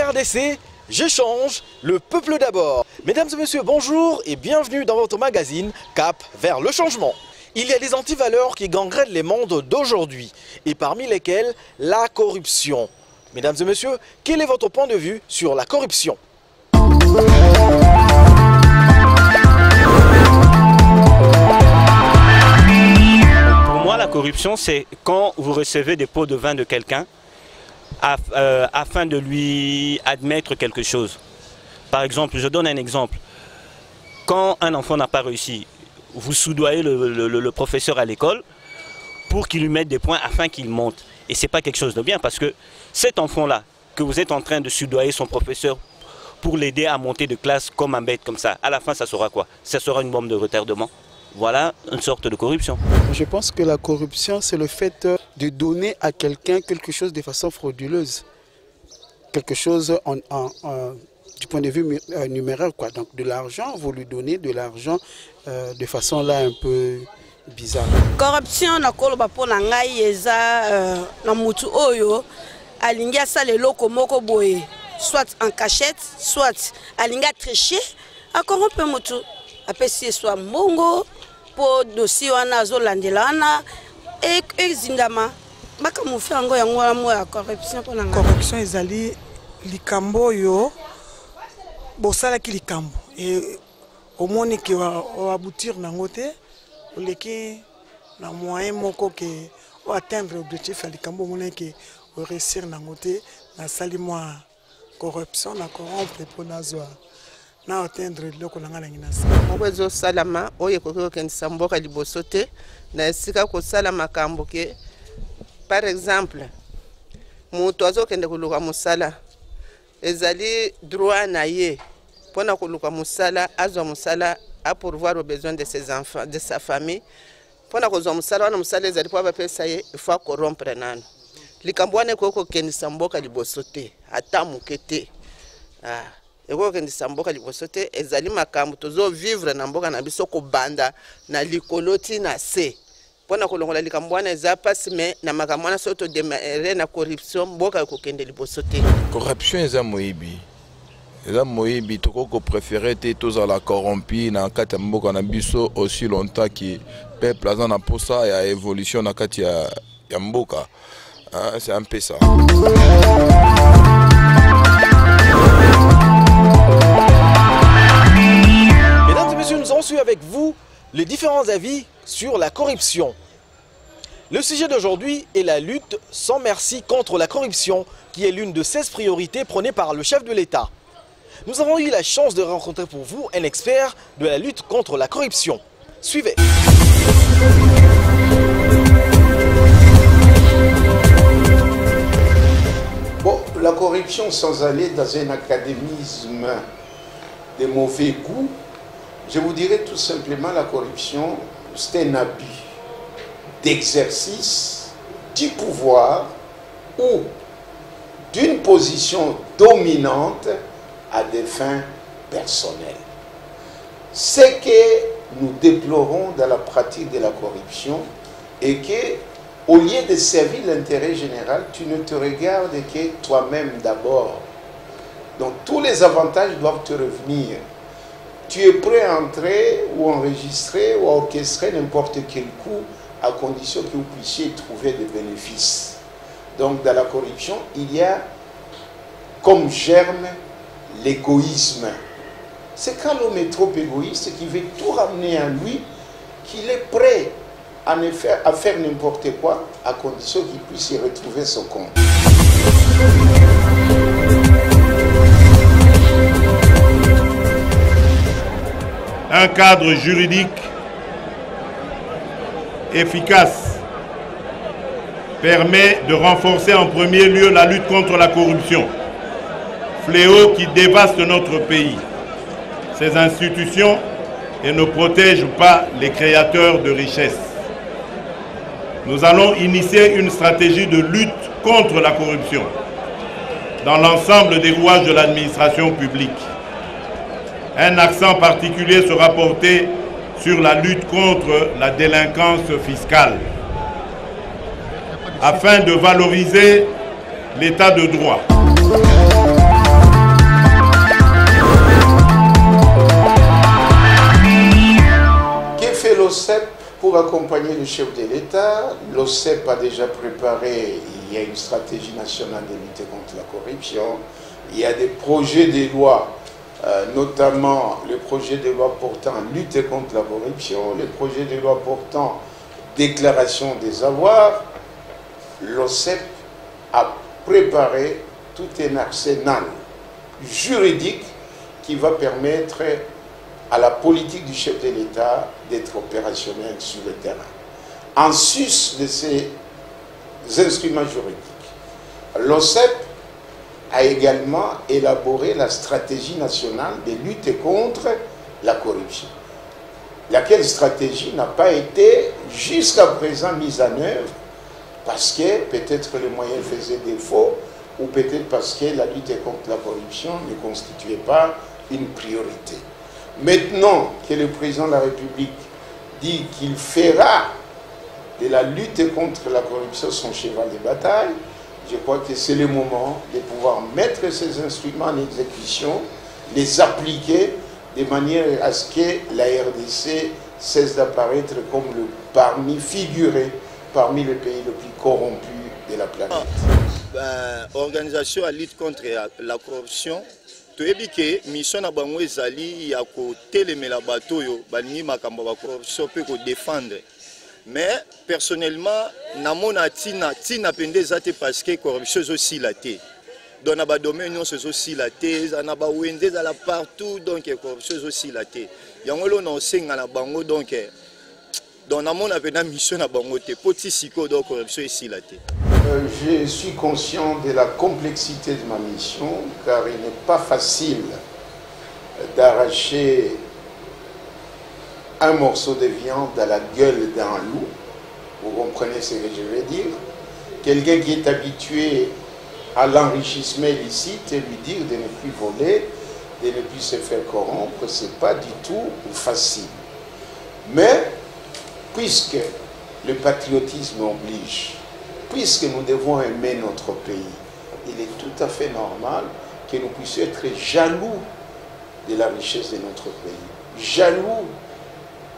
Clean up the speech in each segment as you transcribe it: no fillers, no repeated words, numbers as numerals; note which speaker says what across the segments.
Speaker 1: RDC, j'échange, le peuple d'abord. Mesdames et messieurs, bonjour et bienvenue dans votre magazine Cap vers le changement. Il y a des antivaleurs qui gangrènent les mondes d'aujourd'hui et parmi lesquelles la corruption. Mesdames et messieurs, quel est votre point de vue sur la corruption?
Speaker 2: Pour moi, la corruption, c'est quand vous recevez des pots de vin de quelqu'un afin de lui admettre quelque chose. Par exemple, je donne un exemple. Quand un enfant n'a pas réussi, vous soudoyez le professeur à l'école pour qu'il lui mette des points afin qu'il monte. Et ce n'est pas quelque chose de bien parce que cet enfant-là, que vous êtes en train de soudoyer son professeur pour l'aider à monter de classe comme un bête comme ça, à la fin, ça sera quoi? Ça sera une bombe de retardement. Voilà une sorte de corruption.
Speaker 3: Je pense que la corruption, c'est le fait de donner à quelqu'un quelque chose de façon frauduleuse. Quelque chose du point de vue numéraire, quoi. Donc de l'argent, vous lui donnez de l'argent de façon là un peu bizarre.
Speaker 4: Corruption na koloba pona ngai eza na mutu oyo alingi asala eloko moko boye, soit en cachette, soit alingi tricher, a corrompe mutu apesi soit mbongo po dossier wana azolandela wana ezindama bakamufe yango yango wana ya corruption pona ngai.
Speaker 5: Corruption ezali likambo oyo bosalaki likambo e omoni ke aboutir nango te oleki na moyen moko ke o atteindre objectif ya likambo omoni ke o réussir nango te nasali mwa corruption na corrompre po nazwa na atteindre loko nanga na nginasa
Speaker 6: moko ezosalama oyo ekoki kokendisa mboka liboso te na esika kosala makambo ke par exemple moto azokende koluka mosala ezali droit na ye pona koluka musala azwa musala a pourvoir aux besoins de ses enfants, de sa famille. Pona kozwa musala wana musala ezali po bapesa ye il faut corrompre nano. Likambo wana koko kendisa mboka liboso te ata muke te. Eko kendisa mboka liboso te ezali makambo tozo vivre na mboka na biso ko banda na likoloti na se. Pona kolongola likambo wana eza pasi me na makambo wana soto démarrer na corruption mboka ko kende liboso te.
Speaker 7: Corruption eza moyibi. Eza moyibi toko préféré te tous à la corrompi na kati ya mboka na biso aussi longtemps que peuple aza na posa ya évolution na kati ya mboka. C'est un peu ça.
Speaker 1: Mesdames et messieurs, nous avons suivi avec vous les différents avis sur la corruption. Le sujet d'aujourd'hui est la lutte sans merci contre la corruption, qui est l'une de 16 priorités prônées par le chef de l'État. Nous avons eu la chance de rencontrer pour vous un expert de la lutte contre la corruption. Suivez.
Speaker 8: Bon, la corruption, sans aller dans un académisme de mauvais goût, je vous dirais tout simplement la corruption, c'est un abus d'exercice du pouvoir ou d'une position dominante à des fins personnelles. Ce que nous déplorons dans la pratique de la corruption est que, au lieu de servir l'intérêt général, tu ne te regardes que toi-même d'abord. Donc tous les avantages doivent te revenir. Tu es prêt à entrer ou enregistrer ou à orchestrer n'importe quel coup à condition que vous puissiez trouver des bénéfices. Donc dans la corruption, il y a comme germe l'égoïsme. C'est quand l'homme est trop égoïste, qu'il veut tout ramener à lui, qu'il est prêt à faire n'importe quoi, à condition qu'il puisse y retrouver son compte.
Speaker 9: Un cadre juridique efficace permet de renforcer en premier lieu la lutte contre la corruption, fléau qui dévaste notre pays. Ces institutions ne protègent pas les créateurs de richesses. Nous allons initier une stratégie de lutte contre la corruption dans l'ensemble des rouages de l'administration publique. Un accent particulier sera porté sur la lutte contre la délinquance fiscale afin de valoriser l'état de droit.
Speaker 8: l'OCEP pour accompagner le chef de l'État. L'OCEP a déjà préparé, il y a une stratégie nationale de lutte contre la corruption. Il y a des projets de loi, notamment le projet de loi portant lutte contre la corruption, le projet de loi portant déclaration des avoirs. L'OCEP a préparé tout un arsenal juridique qui va permettre à la politique du chef de l'État d'être opérationnelle sur le terrain. En sus de ces instruments juridiques, l'OCEP a également élaboré la stratégie nationale de lutte contre la corruption, laquelle stratégie n'a pas été jusqu'à présent mise en œuvre parce que peut-être les moyens faisaient défaut ou peut-être parce que la lutte contre la corruption ne constituait pas une priorité. Maintenant que le président de la République dit qu'il fera de la lutte contre la corruption son cheval de bataille, je crois que c'est le moment de pouvoir mettre ces instruments en exécution, les appliquer de manière à ce que la RDC cesse d'apparaître comme figuré parmi les pays les plus corrompus de la planète.
Speaker 10: Organisation à lutte contre la corruption, tu as dit que la mission na bango ezali ya ko telemela bato yo balingi makambo ba corruption pe ko défendre. Mais personnellement, namona tina pende zate parce que corruption aussi la té. Dans na ba domaine non c'est aussi la té, na ba wende za la partout donc corruption aussi la té. Yango lo na senga na bango donc dans namona pena mission na bango té poti siko donc corruption aussi la té.
Speaker 8: Je suis conscient de la complexité de ma mission, car il n'est pas facile d'arracher un morceau de viande à la gueule d'un loup. Vous comprenez ce que je veux dire? Quelqu'un qui est habitué à l'enrichissement illicite et lui dire de ne plus voler, de ne plus se faire corrompre, ce n'est pas du tout facile. Mais, puisque le patriotisme oblige, puisque nous devons aimer notre pays, il est tout à fait normal que nous puissions être jaloux de la richesse de notre pays, jaloux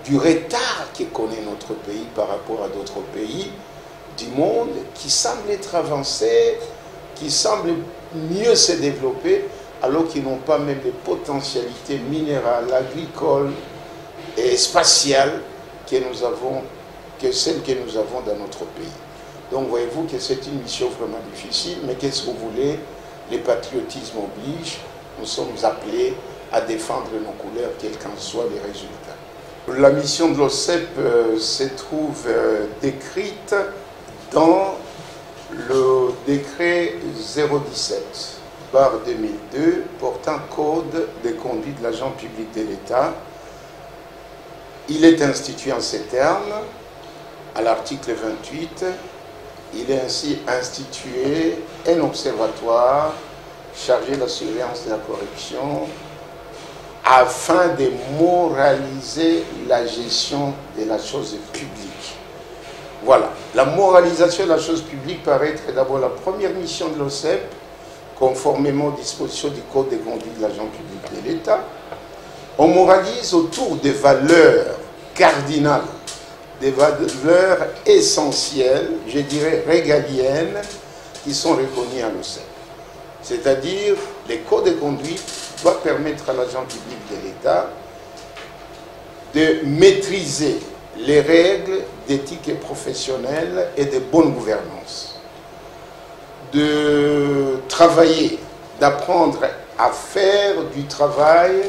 Speaker 8: du retard que connaît notre pays par rapport à d'autres pays du monde qui semblent être avancés, qui semblent mieux se développer, alors qu'ils n'ont pas même les potentialités minérales, agricoles et spatiales que celles que nous avons dans notre pays. Donc voyez-vous que c'est une mission vraiment difficile, mais qu'est-ce que vous voulez? Le patriotisme oblige, nous sommes appelés à défendre nos couleurs, quels qu'en soient les résultats. La mission de l'OCEP se trouve décrite dans le décret 017/2002 portant code de conduite de l'agent public de l'État. Il est institué en ces termes, à l'article 28, il est ainsi institué un observatoire chargé de la surveillance de la corruption afin de moraliser la gestion de la chose publique. Voilà, la moralisation de la chose publique paraît être d'abord la première mission de l'OCEP, conformément aux dispositions du Code de conduite de l'agent public de l'État. On moralise autour des valeurs cardinales, des valeurs essentielles, je dirais régaliennes, qui sont reconnues à l'OCEP. C'est-à-dire, les codes de conduite doivent permettre à l'agent public de l'État de maîtriser les règles d'éthique professionnelle et de bonne gouvernance, de travailler, d'apprendre à faire du travail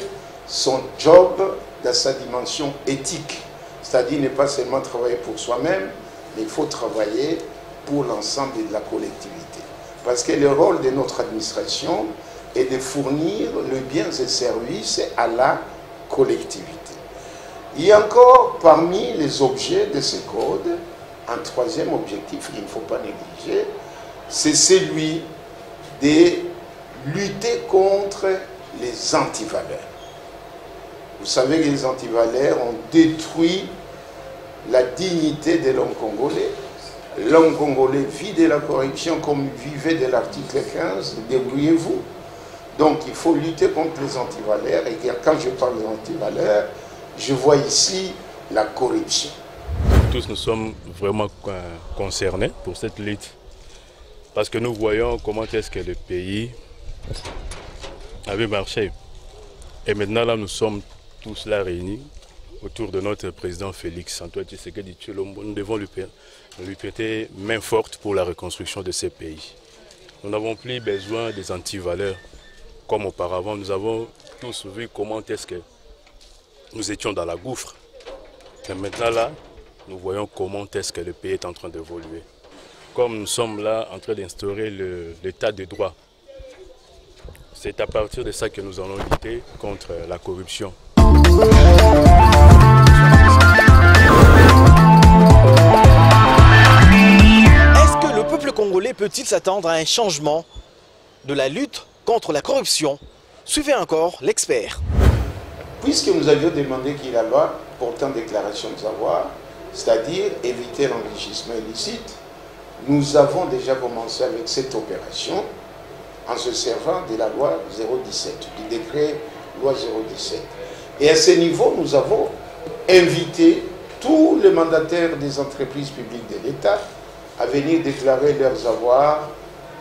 Speaker 8: son job dans sa dimension éthique. C'est-à-dire ne pas seulement travailler pour soi-même, mais il faut travailler pour l'ensemble de la collectivité. Parce que le rôle de notre administration est de fournir les biens et services à la collectivité. Il y a encore parmi les objets de ce code un troisième objectif qu'il ne faut pas négliger, c'est celui de lutter contre les antivaleurs. Vous savez que les antivaleurs ont détruit la dignité de l'homme congolais. L'homme congolais vit de la corruption comme vivait de l'article 15, débrouillez-vous. Donc il faut lutter contre les antivaleurs. Et quand je parle des antivaleurs, je vois ici la corruption.
Speaker 11: Tous nous sommes vraiment concernés pour cette lutte parce que nous voyons comment est-ce que le pays avait marché. Et maintenant là, nous sommes tous là réunis autour de notre président Félix Antoine Tshisekedi Tshilombo. Nous devons lui prêter main forte pour la reconstruction de ce pays. Nous n'avons plus besoin des antivaleurs comme auparavant. Nous avons tous vu comment est-ce que nous étions dans la gouffre. Et maintenant là, nous voyons comment est-ce que le pays est en train d'évoluer. Comme nous sommes là en train d'instaurer l'état de droit, c'est à partir de ça que nous allons lutter contre la corruption.
Speaker 1: Est-ce que le peuple congolais peut-il s'attendre à un changement de la lutte contre la corruption? Suivez encore l'expert.
Speaker 8: Puisque nous avions demandé qu'il y ait la loi portant déclaration de savoir, c'est-à-dire éviter l'enrichissement illicite, nous avons déjà commencé avec cette opération en se servant de la loi 017, du décret loi 017. Et à ce niveau, nous avons invité tous les mandataires des entreprises publiques de l'État à venir déclarer leurs avoirs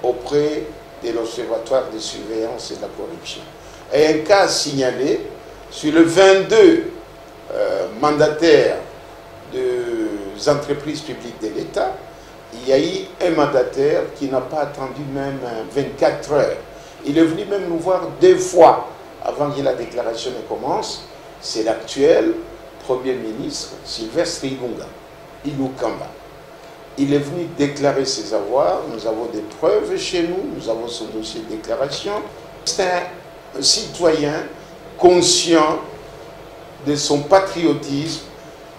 Speaker 8: auprès de l'Observatoire de surveillance et de la corruption. Et un cas signalé, sur les 22 mandataires des entreprises publiques de l'État, il y a eu un mandataire qui n'a pas attendu même 24 heures. Il est venu même nous voir 2 fois avant que la déclaration ne commence. C'est l'actuel Premier ministre Sylvestre Ilukamba. Il est venu déclarer ses avoirs. Nous avons des preuves chez nous. Nous avons son dossier de déclaration. C'est un citoyen conscient de son patriotisme,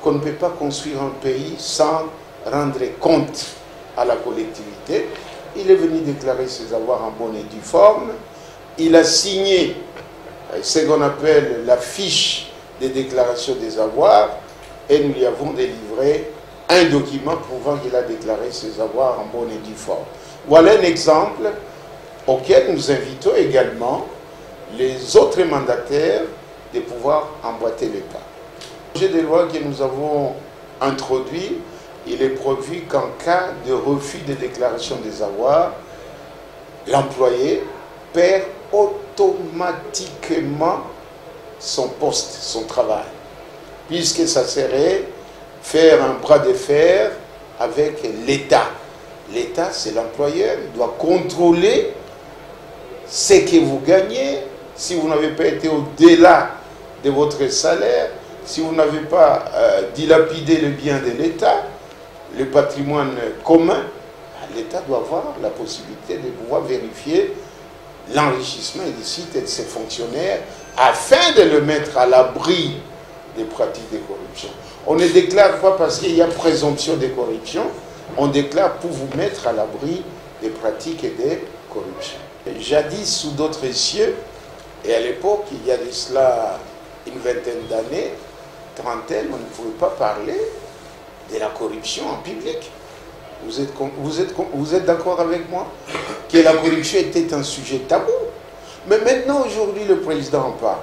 Speaker 8: qu'on ne peut pas construire un pays sans rendre compte à la collectivité. Il est venu déclarer ses avoirs en bonne et due forme. Il a signé ce qu'on appelle la fiche de déclaration des avoirs et nous lui avons délivré un document prouvant qu'il a déclaré ses avoirs en bonne et due forme. Voilà un exemple auquel nous invitons également les autres mandataires de pouvoir emboîter le pas. Le projet de loi que nous avons introduit, il est prévu qu'en cas de refus de déclaration des avoirs, l'employé perd automatiquement son poste, son travail, puisque ça serait faire un bras de fer avec l'État. L'État, c'est l'employeur, il doit contrôler ce que vous gagnez. Si vous n'avez pas été au-delà de votre salaire, si vous n'avez pas dilapidé le bien de l'État, le patrimoine commun, l'État doit avoir la possibilité de pouvoir vérifier l'enrichissement illicite de ses fonctionnaires afin de le mettre à l'abri des pratiques de corruption. On ne déclare pas parce qu'il y a présomption de corruption, on déclare pour vous mettre à l'abri des pratiques de corruption. Jadis, sous d'autres cieux, et à l'époque, il y a de cela une vingtaine d'années, trentaine, on ne pouvait pas parler de la corruption en public. Vous êtes d'accord avec moi que la corruption était un sujet tabou. Mais maintenant, aujourd'hui, le président en parle.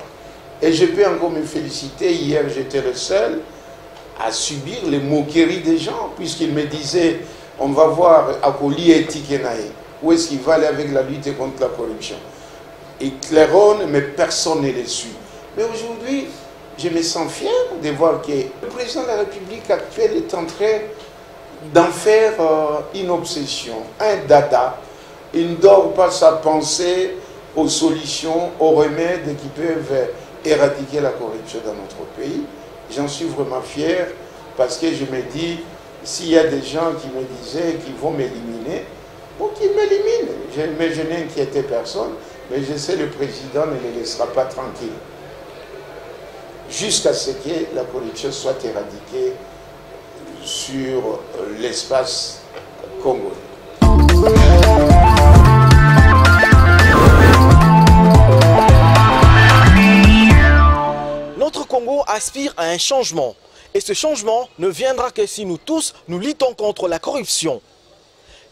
Speaker 8: Et je peux encore me féliciter. Hier, j'étais le seul à subir les moqueries des gens, puisqu'il me disait, on va voir à Koli et Tikenaï, où est-ce qu'il va aller avec la lutte contre la corruption. Il claironne, mais personne ne les suit. Mais aujourd'hui, je me sens fier de voir que le président de la République actuelle est en train d'en faire une obsession, un dada. Il ne dort pas sa pensée aux solutions, aux remèdes qui peuvent éradiquer la corruption dans notre pays. J'en suis vraiment fier parce que je me dis, s'il y a des gens qui me disaient qu'ils vont m'éliminer, bon, qu'ils m'éliminent. Mais je n'ai inquiété personne, mais je sais que le président ne les laissera pas tranquilles jusqu'à ce que la corruption soit éradiquée sur l'espace congolais.
Speaker 1: Notre Congo aspire à un changement. Et ce changement ne viendra que si nous tous, nous luttons contre la corruption.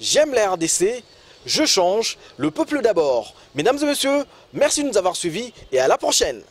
Speaker 1: J'aime la RDC, je change, le peuple d'abord. Mesdames et messieurs, merci de nous avoir suivis et à la prochaine.